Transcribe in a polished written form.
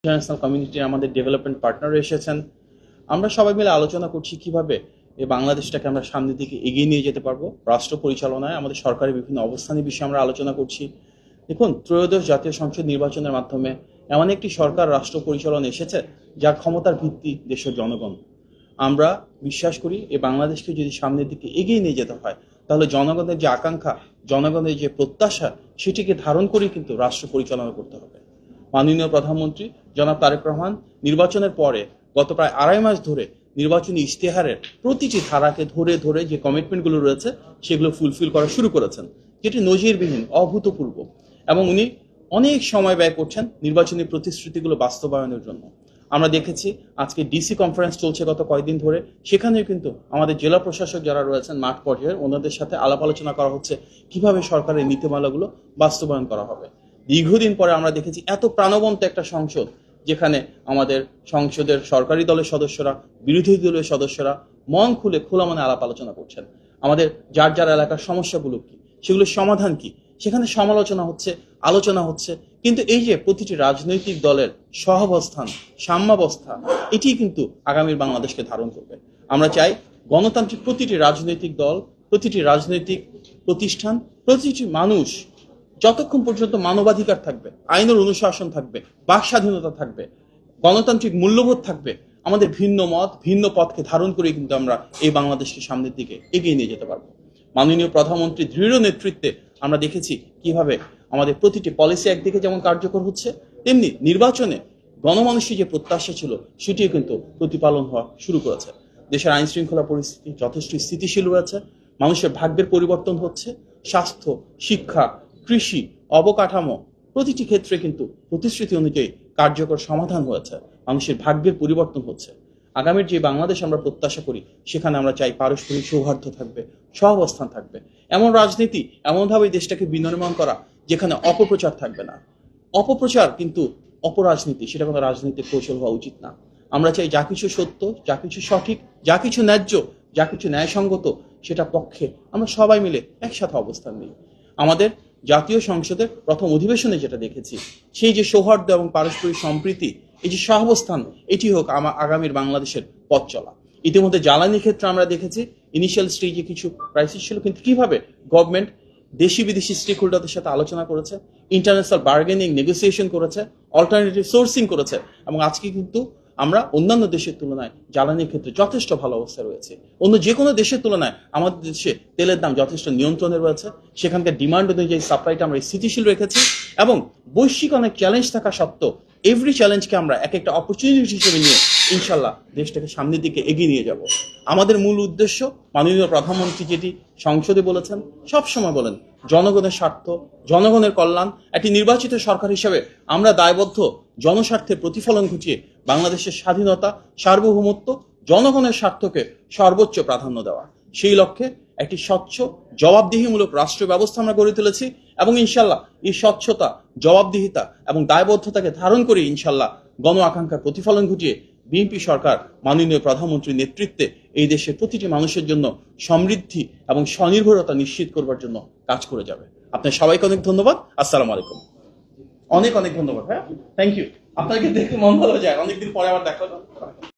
International কমিউনিটির আমাদের development partner এসেছেন। আমরা সবাই মিলে আলোচনা করছি কিভাবে এই বাংলাদেশটাকে আমরা সামনের দিকে এগিয়ে নিয়ে যেতে পারবো। রাষ্ট্র পরিচালনায় আমাদের সরকারের বিভিন্ন অবস্থানের বিষয়ে আমরা আলোচনা করছি। দেখুন, ত্রয়োদশ জাতীয় সংসদ নির্বাচনের মাধ্যমে এমন একটি সরকার রাষ্ট্র পরিচালনা এসেছে যার ক্ষমতার ভিত্তি দেশের জনগণ। আমরা বিশ্বাস করি এই বাংলাদেশকে যদি সামনের দিকে এগিয়ে নিয়ে যেতে হয় তাহলে জনগণের যে আকাঙ্ক্ষা, জনগণের যে প্রত্যাশা, সেটিকে ধারণ করেই কিন্তু রাষ্ট্র পরিচালনা করতে হবে। মাননীয় প্রধানমন্ত্রী জনাব তারেক রহমান নির্বাচনের পরে গত প্রায় আড়াই মাস ধরে নির্বাচনী ইশতেহারের প্রতিটি ধারাকে ধরে ধরে যে কমিটমেন্টগুলো রয়েছে সেগুলো ফুলফিল করা শুরু করেছেন, যেটি নজিরবিহীন, অভূতপূর্ব। এবং উনি অনেক সময় ব্যয় করছেন নির্বাচনী প্রতিশ্রুতিগুলো বাস্তবায়নের জন্য। আমরা দেখেছি আজকে ডিসি কনফারেন্স চলছে গত কয়েকদিন ধরে, সেখানেও কিন্তু আমাদের জেলা প্রশাসক যারা রয়েছেন মাঠ পর্যায়ে, ওনাদের সাথে আলাপ আলোচনা করা হচ্ছে কিভাবে সরকারের নীতিমালাগুলো বাস্তবায়ন করা হবে। দীর্ঘদিন পরে আমরা দেখেছি এত প্রাণবন্ত একটা সংসদ, যেখানে আমাদের সংসদের সরকারি দলের সদস্যরা, বিরোধী দলের সদস্যরা মন খুলে খোলা মনে আলাপ আলোচনা করছেন। আমাদের যার যার এলাকার সমস্যাগুলো কি, সেগুলোর সমাধান কি, সেখানে সমালোচনা হচ্ছে, আলোচনা হচ্ছে। কিন্তু এই যে প্রতিটি রাজনৈতিক দলের সহাবস্থান, সাম্যাবস্থা, এটি কিন্তু আগামীর বাংলাদেশকে ধারণ করবে। আমরা চাই গণতান্ত্রিক প্রতিটি রাজনৈতিক দল, প্রতিটি রাজনৈতিক প্রতিষ্ঠান, প্রতিটি মানুষ যতক্ষণ পর্যন্ত মানবাধিকার থাকবে, আইনের অনুশাসন থাকবে, বাক স্বাধীনতা থাকবে, গণতান্ত্রিক মূল্যবোধ থাকবে, আমাদের ভিন্ন মত, ভিন্ন পথকে ধারণ করে কিন্তু আমরা এই বাংলাদেশকে সামনের দিকে এগিয়ে নিয়ে যেতে পারবো। মাননীয় প্রধানমন্ত্রীর দৃঢ় নেতৃত্বে আমরা দেখেছি কিভাবে আমাদের প্রতিটি পলিসি একদিকে যেমন কার্যকর হচ্ছে, তেমনি নির্বাচনে গণমানুষের যে প্রত্যাশা ছিল সেটিও কিন্তু প্রতিপালন হওয়া শুরু করেছে। দেশের আইন শৃঙ্খলা পরিস্থিতি যথেষ্ট স্থিতিশীল রয়েছে, মানুষের ভাগ্যের পরিবর্তন হচ্ছে, স্বাস্থ্য, শিক্ষা, কৃষি, অবকাঠামো প্রতিটি ক্ষেত্রে কিন্তু প্রতিশ্রুতি অনুযায়ী কার্যকর সমাধান হয়েছে, মানুষের ভাগ্যের পরিবর্তন হচ্ছে। আগামীর যে বাংলাদেশ আমরা প্রত্যাশা করি, সেখানে আমরা চাই পারস্পরিক সৌহার্দ্য থাকবে, সহাবস্থান থাকবে, এমন রাজনীতি, এমনভাবে দেশটাকে বিনির্মাণ করা যেখানে অপপ্রচার থাকবে না। অপপ্রচার কিন্তু অপরাজনীতি, সেটা কোনো রাজনীতির কৌশল হওয়া উচিত না। আমরা চাই যা কিছু সত্য, যা কিছু সঠিক, যা কিছু ন্যায্য, যা কিছু ন্যায়সঙ্গত, সেটা পক্ষে আমরা সবাই মিলে একসাথে অবস্থান নিই। আমাদের জাতীয় সংসদের প্রথম অধিবেশনে যেটা দেখেছি, সেই যে সৌহার্দ্য এবং পারস্পরিক সম্প্রীতি, এই যে সহাবস্থান, এটি হোক আগামীর বাংলাদেশের পথ চলা। ইতিমধ্যে জ্বালানি ক্ষেত্রে আমরা দেখেছি ইনিশিয়াল স্টেজে কিছু ক্রাইসিস ছিল, কিন্তু কিভাবে গভর্নমেন্ট দেশি বিদেশি স্টেক হোল্ডারদের সাথে আলোচনা করেছে, ইন্টারন্যাশনাল বার্গেনিং, নেগোসিয়েশন করেছে, অল্টারনেটিভ সোর্সিং করেছে, এবং আজকে কিন্তু আমরা অন্যান্য দেশের তুলনায় জ্বালানির ক্ষেত্রে যথেষ্ট ভালো অবস্থায় রয়েছে। অন্য যে কোনো দেশের তুলনায় আমাদের দেশে তেলের দাম যথেষ্ট নিয়ন্ত্রণে রয়েছে, সেখানকার ডিমান্ড অনুযায়ী সাপ্লাইটা আমরা স্থিতিশীল রেখেছি, এবং বৈশ্বিক অনেক চ্যালেঞ্জ থাকা সত্ত্বেও এভরি চ্যালেঞ্জকে আমরা এক একটা অপরচুনিটি হিসেবে নিয়ে ইনশাল্লাহ দেশটাকে সামনের দিকে এগিয়ে নিয়ে যাব। আমাদের মূল উদ্দেশ্য, মাননীয় প্রধানমন্ত্রী যেটি সংসদে বলেছেন, সবসময় বলেন, জনগণের স্বার্থ, জনগণের কল্যাণ। একটি নির্বাচিত সরকার হিসেবে আমরা দায়বদ্ধ জনস্বার্থের প্রতিফলন ঘটিয়ে বাংলাদেশের স্বাধীনতা, সার্বভৌমত্ব, জনগণের স্বার্থকে সর্বোচ্চ প্রাধান্য দেওয়া। সেই লক্ষ্যে একটি স্বচ্ছ, জবাবদিহিমূলক রাষ্ট্র ব্যবস্থা আমরা গড়ে তুলেছি, এবং ইনশাল্লাহ এই স্বচ্ছতা, জবাবদিহিতা এবং দায়বদ্ধতাকে ধারণ করে ইনশাল্লাহ গণ আকাঙ্ক্ষার প্রতিফলন ঘটিয়ে বিএনপি সরকার মাননীয় প্রধানমন্ত্রীর নেতৃত্বে এই দেশের প্রতিটি মানুষের জন্য সমৃদ্ধি এবং স্বনির্ভরতা নিশ্চিত করবার জন্য কাজ করে যাবে। আপনার সবাইকে অনেক ধন্যবাদ। আসসালামু আলাইকুম। অনেক অনেক ধন্যবাদ। হ্যাঁ, থ্যাংক ইউ। আপনাকে দেখে মন ভালো যায়, অনেকদিন পরে আবার দেখা হলো।